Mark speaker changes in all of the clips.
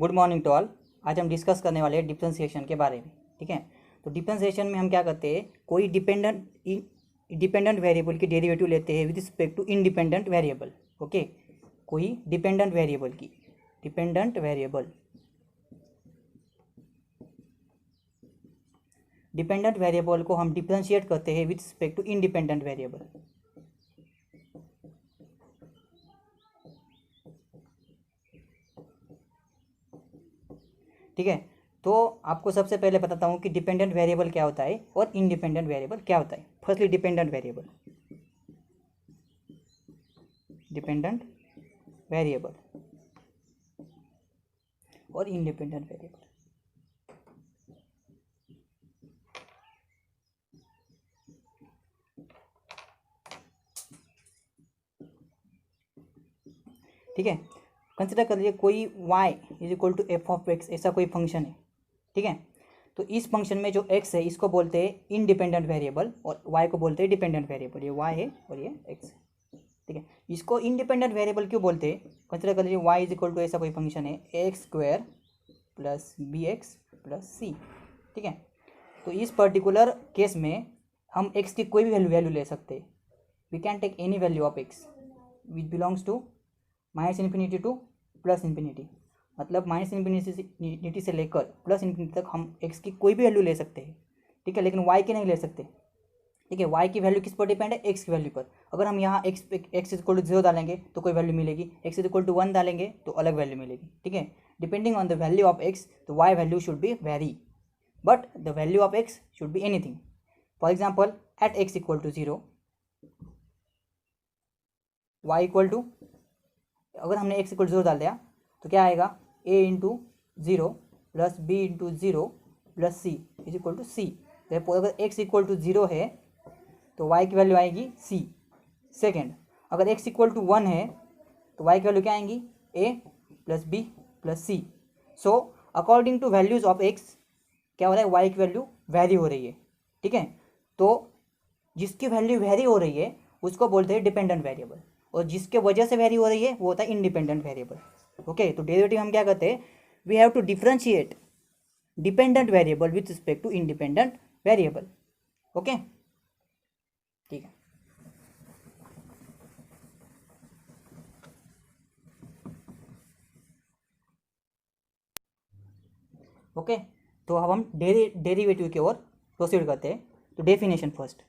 Speaker 1: Good morning to all. आज हम discuss करने वाले हैं डिफरेंशिएशन के बारे में। ठीक है, तो डिफरेंशिएशन में हम क्या करते हैं, कोई डिपेंडेंट वेरिएबल की डेरिवेटिव लेते हैं with respect to independent variable. Okay, कोई डिपेंडेंट वेरिएबल को हम डिफरेंशिएट करते हैं with respect to independent variable. ठीक है, तो आपको सबसे पहले बताता हूँ कि डिपेंडेंट वेरिएबल क्या होता है और इंडिपेंडेंट वेरिएबल क्या होता है। फर्स्टली डिपेंडेंट वेरिएबल और इंडिपेंडेंट वेरिएबल। ठीक है, कंसिडर कर लीजिए कोई y is equal to f of x, ऐसा कोई फंक्शन है। ठीक है, तो इस फंक्शन में जो x है इसको बोलते हैं इंडिपेंडेंट वेरिएबल और y को बोलते हैं डिपेंडेंट वेरिएबल। ये y है और ये x है। ठीक है, इसको इंडिपेंडेंट वेरिएबल क्यों बोलते हैं? कंसिडर कर लीजिए y इज इक्वल टू ऐसा कोई फंक्शन है x square plus b x plus c. ठीक है, तो इस पर्टिकुलर केस में हम x की कोई भी वैल्यू ले सकते हैं। We can take any value of x which belongs to minus infinity to plus infinity, मतलब माइनस इन्फिनिटी से लेकर प्लस इन्फिनिटी तक हम x की कोई भी वैल्यू ले सकते हैं। ठीक है, लेकिन y की नहीं ले सकते। ठीक है, y की वैल्यू किस पर डिपेंड है? x की वैल्यू पर। अगर हम यहाँ x इज इक्वल टू 0 डालेंगे तो कोई वैल्यू मिलेगी, x इज इक्वल टू 1 डालेंगे तो अलग वैल्यू मिलेगी। ठीक है, depending on the value of x तो y value should be vary, but the value of x should be anything. For example at x equal to 0, y equal to, अगर हमने x equal to 0 डाल दिया तो क्या आएगा? a into 0 plus b into 0 plus c is equal to c। अगर x equal to 0 है तो y की वैल्यू आएगी c। सेकेंड, अगर x इक्वल टू 1 है तो y की वैल्यू क्या आएंगी? a plus b plus c। So according to values of x क्या हो रहा है? y की वैल्यू वेरी हो रही है। ठीक है, तो जिसकी वैल्यू वेरी हो रही है उसको बोलते हैं डिपेंडेंट वेरिएबल, और जिसके वजह से वेरी हो रही है वो होता है इंडिपेंडेंट वेरिएबल। ओके, तो डेरिवेटिव हम क्या करते हैं? We have to differentiate dependent variable with respect to independent variable. Okay, ठीक है। ओके, तो अब हम डेरिवेटिव की ओर प्रोसीड करते हैं। तो डेफिनेशन फर्स्ट,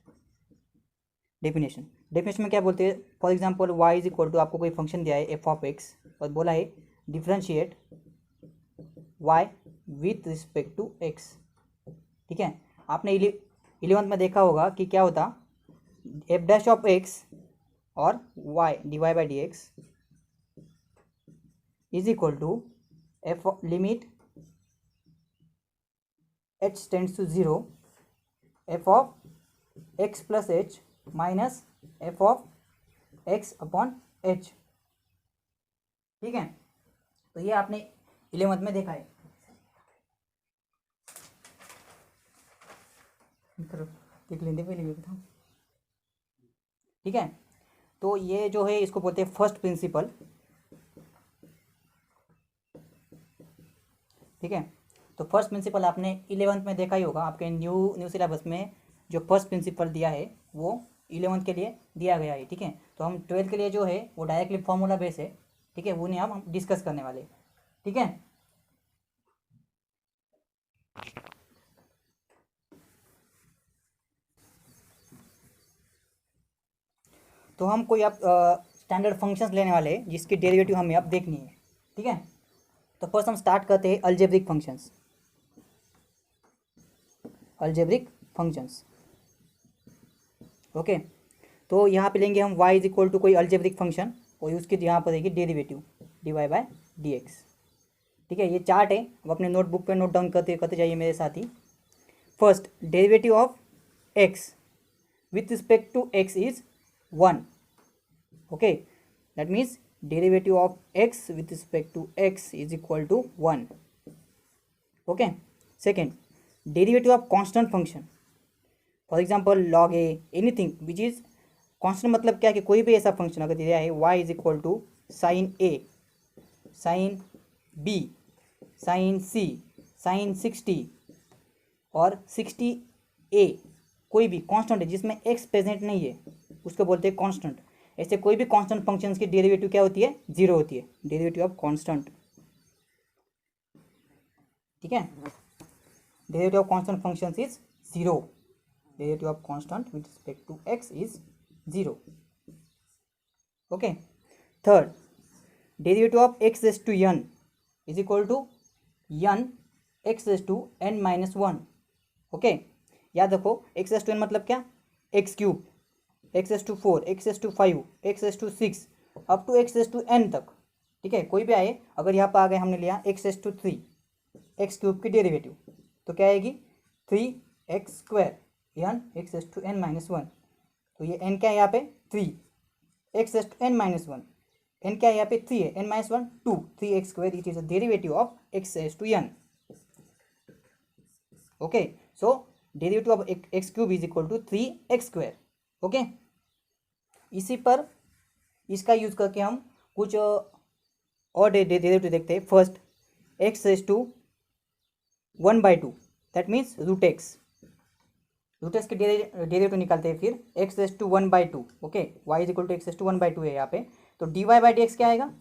Speaker 1: डेफिनेशन में क्या बोलते हैं? For example y is equal to, आपको कोई फंक्शन दिया है एफ ऑफ एक्स और बोला है differentiate y with respect to x। ठीक है, आपने 11th में देखा होगा कि क्या होता, एफ डैश ऑफ एक्स और y dy by d x is equal to f limit h tends to 0 f of x plus h minus f of x upon h। ठीक है, तो ये आपने 11th में देखा है। देख लेंगे पहले भी बताओ। ठीक है, तो ये जो है इसको बोलते हैं फर्स्ट प्रिंसिपल। ठीक है, तो फर्स्ट प्रिंसिपल आपने 11th में देखा ही होगा। आपके न्यू सिलेबस में जो फर्स्ट प्रिंसिपल दिया है वो 11th के लिए दिया गया है। ठीक है, तो हम 12th के लिए जो है वो डायरेक्टली फॉर्मूला बेस है। ठीक है, वो नहीं हम डिस्कस करने वाले। ठीक है, तो हम कोई आप स्टैंडर्ड फंक्शंस लेने वाले हैं जिसकी डेरिवेटिव हमें अब देखनी है। ठीक है, तो फर्स्ट हम स्टार्ट करते हैं अलजेब्रिक फंक्शंस। ओके, तो यहाँ पे लेंगे हम y इज इक्वल टू कोई अलजेब्रिक फंक्शन और उसकी यहाँ पर रहेगी derivative dy by d x. ठीक है, ये चार्ट है, अब अपने नोटबुक पे नोट डाउन करते जाइए मेरे साथ ही। First, derivative of x with respect to x is 1। Okay, that means derivative of x with respect to x is equal to 1। Okay, second, derivative of constant function, for example log a, anything which is constant. मतलब क्या कि कोई भी ऐसा function अगर दिया है y is equal to sine A, sine B, sine C, sine 60 और 60A कोई भी कांस्टेंट है जिसमें x प्रेजेंट नहीं है उसको बोलते हैं कांस्टेंट। ऐसे कोई भी कांस्टेंट फंक्शंस की डेरिवेटिव क्या होती है? जीरो होती है, डेरिवेटिव ऑफ कांस्टेंट। ठीक है, derivative of constant functions is zero, derivative of constant with respect to x is zero. Okay, third, derivative of x raise to n is equal to n x raise to n minus one. Okay, याद रखो x raise to n मतलब क्या? x cube, x raise to 4, x raise to 5, x raise to 6 up to x raise to n तक। ठीक है, कोई भी आए, अगर यहाँ पर आ गए हमने लिया x raise to 3 x cube की डेरिवेटिव तो क्या आएगी? 3x square n x raise to n minus one. तो ये n क्या है यहाँ पे? 3 x raise to n minus one, n क्या है यहाँ पे? 3 है, n minus one 2, 3x square, it is a derivative of x raise to n। Okay, so derivative of x cube is equal to 3x square. Okay, इसी पर इसका use करके हम कुछ और डेरिवेटिव देखते हैं। First, x raise to 1/2 that means root x, root x के डेरिवेटिव निकालते हैं। फिर x raise to 1/2। Okay, y is equal to x raise to 1/2 है यहाँ पे, तो dy/dx क्या आएगा?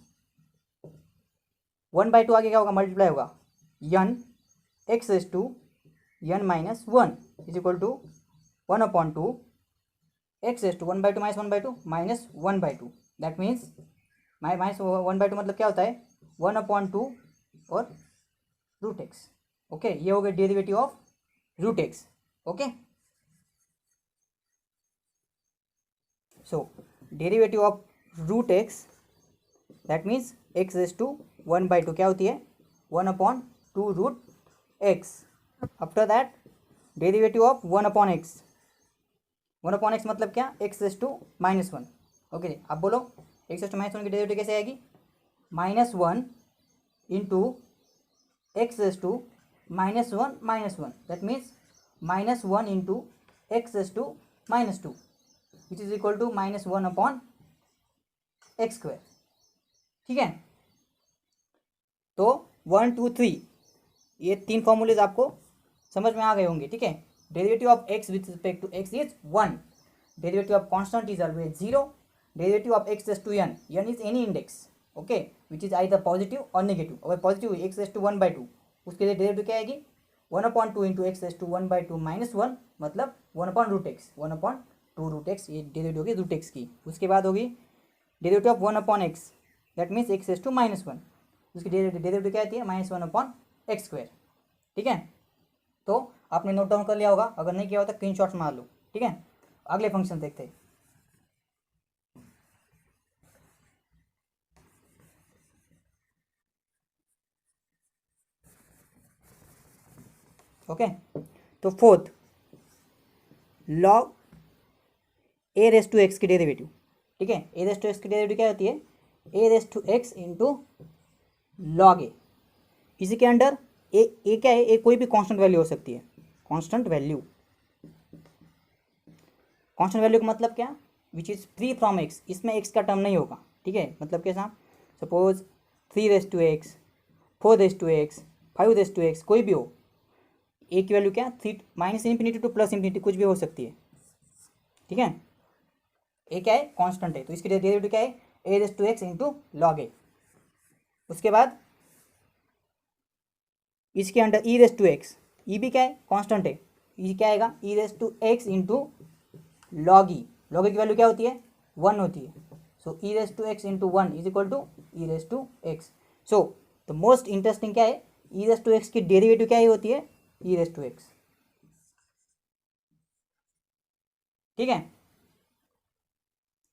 Speaker 1: 1/2 आगे क्या होगा? मल्टीप्लाई होगा n x raise to n minus one is equal to 1/2 x raise to 1/2 minus 1/2 minus 1/2 that means minus 1/2 मतलब क्या होता है? 1/2 और रूट एक्स। ओके, ये हो गया derivative of root x. Okay, so derivative of root x that means x raise to 1/2 क्या होती है? 1/2 root x. After that derivative of 1/x, 1/x मतलब क्या? x raise to minus one. Okay, आप बोलो x raise to minus one की derivative कैसे आएगी? Minus one into x raise to minus one that means minus one into x raise to minus two which is equal to minus 1/x square. ठीक है, तो 1 2 3 ये तीन formulas आपको समझ में आ गए होंगे। ठीक है, derivative of x with respect to x is 1, derivative of constant is always 0, derivative of x raise to n is any index, okay, which is either positive और नेगेटिव। अगर पॉजिटिव x रेज टू 1/2 उसके लिए derivative क्या आएगी? 1/2 into x raise to 1/2 minus one मतलब 1/√x, 1/√x ये derivative होगी root x की। उसके बाद होगी derivative of 1/x that means x raise to minus one, उसकी डेरिवेटिव क्या आती है? Minus 1/x square. ठीक है, तो आपने नोट डाउन कर लिया होगा, अगर नहीं किया होता स्क्रीन शॉट्स मार लो। ठीक है, अगले फंक्शन देखते हैं। ओके, तो fourth, log a raise to x की डेरिवेटिव। ठीक है, ए रेज टू एक्स की डेरिवेटिव क्या होती है? A raise to x into log a. इसी के अंडर ए क्या है? ए कोई भी कांस्टेंट वैल्यू हो सकती है, कांस्टेंट वैल्यू। कांस्टेंट वैल्यू का मतलब क्या? Which is free from x, इसमें एक्स का टर्म नहीं होगा। ठीक है, मतलब कैसा? Suppose 3 raise to x, 4 raise to x, 5 raise to x, कोई भी हो, ए की वैल्यू क्या? 3 minus infinity to plus infinity कुछ भी हो सकती है। ठीक है, ए क्या है? कांस्टेंट है, तो इसकी डेरिवेटिव क्या है? A raise to x into log a. उसके बाद इसके under e raise to x, e भी क्या है? कांस्टेंट है, ई क्या आएगा? E raise to x into log e. Log e की वैल्यू क्या होती है? 1 होती है। So e raise to x into one is equal to e raise to x. So the most interesting क्या है? ई रेज टू एक्स की derivative क्या ही होती है? E raise to x. ठीक है,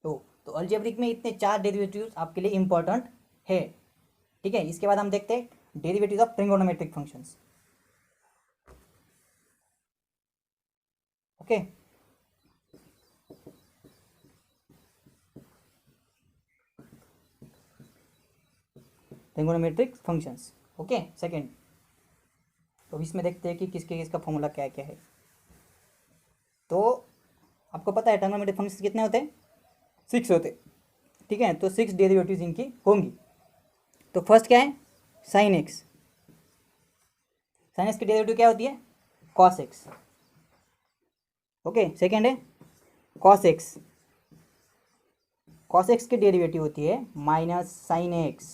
Speaker 1: तो अलजेब्रिक में इतने 4 डेरिवेटिव्स आपके लिए इंपॉर्टेंट है। ठीक है, इसके बाद हम देखते हैं derivatives of trigonometric functions. Okay, trigonometric functions. Okay, second, तो इसमें देखते हैं कि किसका फॉर्मूला क्या क्या है। तो आपको पता है ट्रिगोनोमेट्रिक फंक्शंस कितने होते हैं? 6 होते। ठीक है, तो 6 डेरिवेटिव्स इनकी होंगी। तो फर्स्ट क्या है? साइन एक्स, साइन एक्स की डेरिवेटिव क्या होती है, कॉस एक्स। ओके, सेकेंड है कॉस एक्स। कॉस एक्स की डेरिवेटिव होती है minus sine x,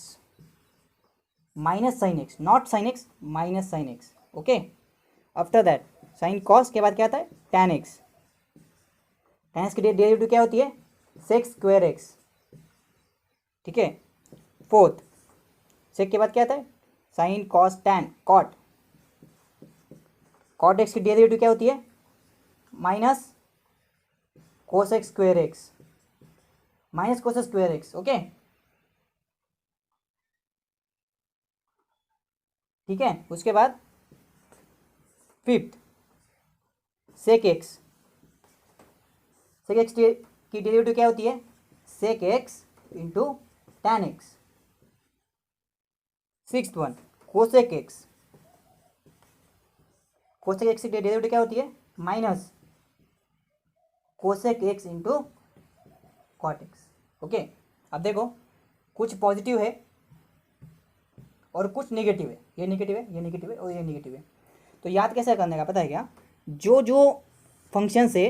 Speaker 1: minus sine x, not sine x, minus sine x. Okay, after that sine cos के बाद क्या आता है, टैन एक्स। टैन एक्स की डेरिवेटिव क्या होती है, सेक स्क्वायर एक्स। ठीक है, फोर्थ सेक के बाद क्या आता है, sine cos tan cot. Cot x की डेरिवेटिव क्या होती है, minus cosec square x, minus cosec square x. Okay, ठीक है, उसके बाद fifth sec x. Sec x की डेरिवेटिव क्या होती है, sec x into tan x. Sixth one cosec x. Cosec x की डेरिवेटिव क्या होती है, minus cosec x into cot x. Okay, अब देखो कुछ पॉजिटिव है और कुछ नेगेटिव है, ये नेगेटिव है, ये नेगेटिव है और ये नेगेटिव है। तो याद कैसे करने का पता है क्या, जो जो फंक्शन से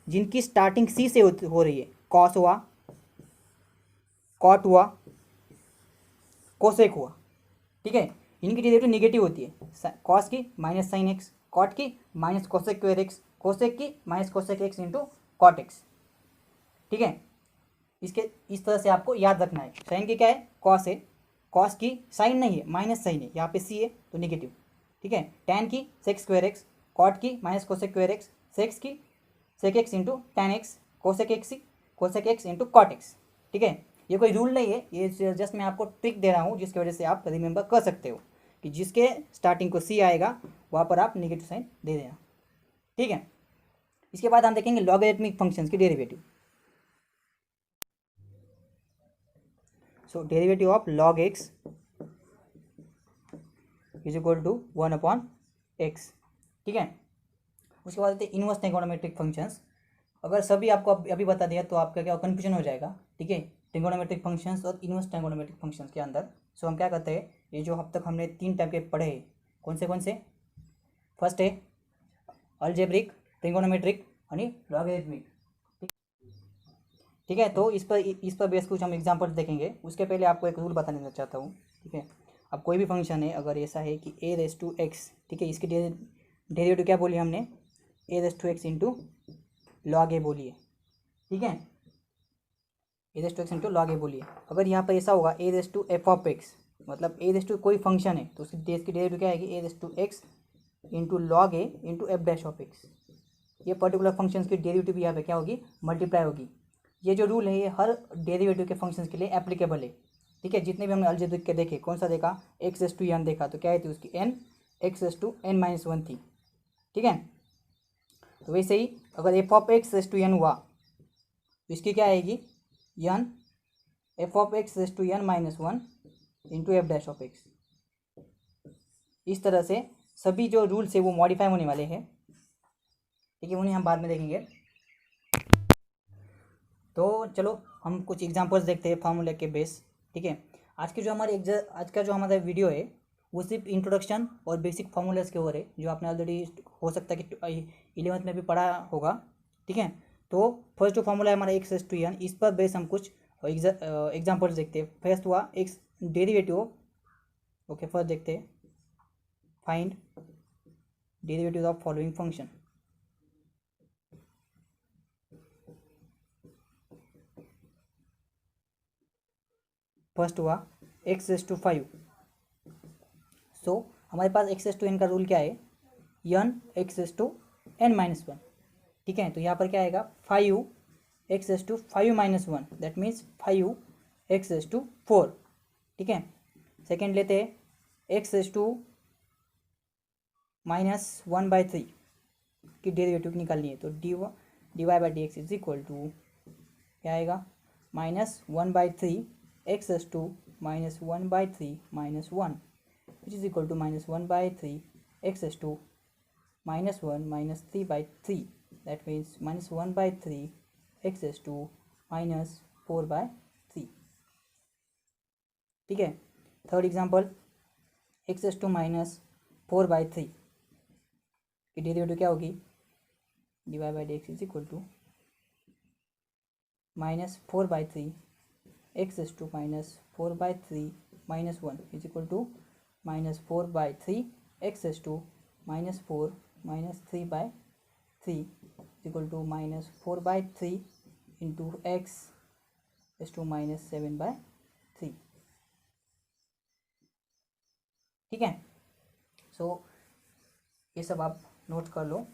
Speaker 1: जिनकी स्टार्टिंग सी से हो रही है, कॉस हुआ, कॉट हुआ, कोसेक हुआ, ठीक है, इनकी डेरिवेटिव नेगेटिव होती है। कॉस की माइनस साइन एक्स, कॉट की minus cosec square x, cosec की minus cosec x into cot x. ठीक है, इसके इस तरह से आपको याद रखना है। साइन की क्या है, कॉस है, कॉस की साइन नहीं है, माइनस साइन है, यहाँ पे सी है तो नेगेटिव। ठीक है, टैन की सेक स्क्वायर एक्स, कॉट की minus cosec square x, sec की sec x into tan x, cosec x into cot x. ठीक है, ये कोई रूल नहीं है, ये जस्ट मैं आपको ट्रिक दे रहा हूँ जिसकी वजह से आप रिमेंबर कर सकते हो कि जिसके स्टार्टिंग को सी आएगा वहाँ पर आप नेगेटिव साइन दे देना। ठीक है, इसके बाद हम देखेंगे लॉगरिथमिक फंक्शंस की derivative. So derivative of log x is equal to 1/x। ठीक है, उसके बाद आते हैं इनवर्स ट्रिगोनोमेट्रिक फंक्शंस। अगर सभी आपको अभी बता दिया तो आपका क्या कन्फ्यूजन हो जाएगा। ठीक है, ट्रिगोनोमेट्रिक फंक्शंस और इनवर्स ट्रिगोनोमेट्रिक फंक्शंस के अंदर सो हम क्या करते हैं, ये जो अब तक हमने 3 टाइप के पढ़े हैं, कौन से फर्स्ट है अलजेब्रिक, ट्रिगोनोमेट्रिक और लॉगरिथमिक। ठीक है, तो इस पर बेस कुछ हम एग्जांपल्स देखेंगे। उसके पहले आपको एक रूल बताना चाहता हूँ। ठीक है, अब कोई भी फंक्शन है, अगर ऐसा है कि a रेस टू एक्स, ठीक है, इसकी डेरिवेटिव क्या बोली हमने, a raise to x into log a बोलिए। ठीक है, a raise to x into log a बोलिए। अगर यहाँ पर ऐसा होगा a raise to f of x, मतलब a रेस टू कोई फंक्शन है तो उसकी डेरिवेटिव क्या आएगी, a raise to x into log a into f dash of x. ये पर्टिकुलर फंक्शन की डेरिवेटिव यहाँ पे क्या होगी, मल्टीप्लाई होगी। ये जो रूल है ये हर डेरिवेटिव के फंक्शंस के लिए एप्लीकेबल है। ठीक है, जितने भी हमने अलजेब्रिक के देखे, कौन सा देखा, एक्स एस टू एन देखा, तो क्या है थी उसकी n, x s to n minus one थी। ठीक है, तो वैसे ही अगर f of x s to n हुआ तो इसकी क्या आएगी, n f of x s to n minus one into f dash of x. इस तरह से सभी जो रूल्स है वो मॉडिफाई होने वाले हैं। ठीक है, उन्हें हम बाद में देखेंगे। तो चलो हम कुछ एग्जांपल्स देखते हैं फार्मूला के बेस। ठीक है, आज का जो हमारा वीडियो है वो सिर्फ इंट्रोडक्शन और बेसिक फार्मूलाज के ओर है, जो आपने ऑलरेडी हो सकता है कि 11th में भी पढ़ा होगा। ठीक है, तो फर्स्ट जो फार्मूला है हमारा एक्स एस टू एन, इस पर बेस हम कुछ एग्जांपल्स देखते हैं। फर्स्ट हुआ एक्स डेरिवेटिव। ओके, फर्स्ट देखते हैं, find derivative of following function. First हुआ एक्स एस टू 5। सो हमारे पास एक्स एस टू एन का रूल क्या है, n x s to n minus one. ठीक है, तो यहाँ पर क्या आएगा, 5 x s to 5 minus one, that means 5 x s to 4। ठीक है, सेकेंड लेते हैं एक्स एस टू माइनस 1/3 की डेरिवेटिव निकालनी है, तो dy by d x is equal to क्या आएगा, minus 1/3 x s to minus 1/3 minus one which is equal to minus 1/3 x is to minus 1 minus 3/3, that means minus 1/3 x is to minus 4/3। ठीक है, third example x is to minus 4/3। कि derivative क्या होगी, dy by d x is equal to -4/3 x is to -4/3 -1 is equal to -4/3 x is to -4 -3/3 is equal to -4/3 into x is to -7/3। ठीक है, सो ये सब आप नोट कर लो।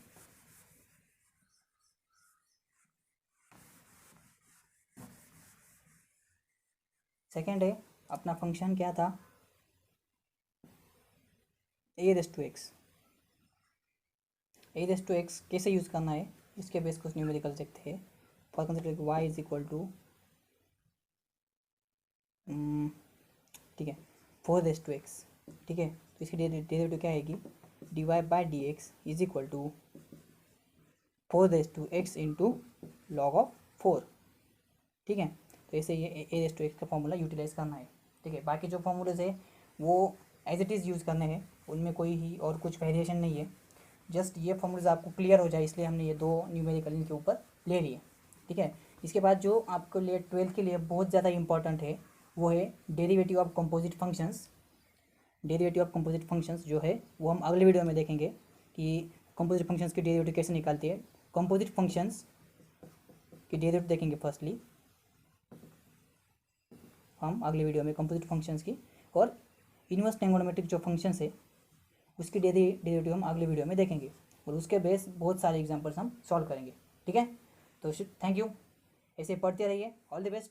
Speaker 1: Second है अपना फंक्शन क्या था, a raise to x. a raise to x कैसे यूज़ करना है इसके बेस कुछ न्यूमेरिकल देखते हैं। For consider y is equal to, ठीक है, 4 रेस टू एक्स। ठीक है, तो इसकी डेरिवेटिव क्या आएगी, dy by d x is equal to 4 raise to x into log of 4। ठीक है, तो ऐसे ये ए रेस टू एक्स का फॉर्मूला यूटिलाइज करना है। ठीक है, बाकी जो फॉर्मूलेज है वो एज इट इज़ यूज़ करने हैं, उनमें कोई ही और कुछ वेरिएशन नहीं है। जस्ट ये फॉर्मूलेज आपको क्लियर हो जाए इसलिए हमने ये दो न्यूमेरिकल इनके ऊपर ले लिए। ठीक है, इसके बाद जो आपको लिए 12th के लिए बहुत ज़्यादा इंपॉर्टेंट है वो है derivative of composite functions. Derivative of composite functions जो है वो हम अगले वीडियो में देखेंगे कि कंपोजिट फंक्शंस की डेरिवेटिव कैसे निकालती है। कंपोजिट फंक्शंस की डेरिवेटिव देखेंगे फर्स्टली हम अगले वीडियो में कंपोजिट फंक्शंस की, और इनवर्स ट्रिग्नोमेट्रिक जो फंक्शंस है उसकी डेरिवेटिव हम अगले वीडियो में देखेंगे, और उसके बेस बहुत सारे एग्जांपल्स हम सॉल्व करेंगे। ठीक है, तो थैंक यू, ऐसे पढ़ते रहिए, ऑल द बेस्ट।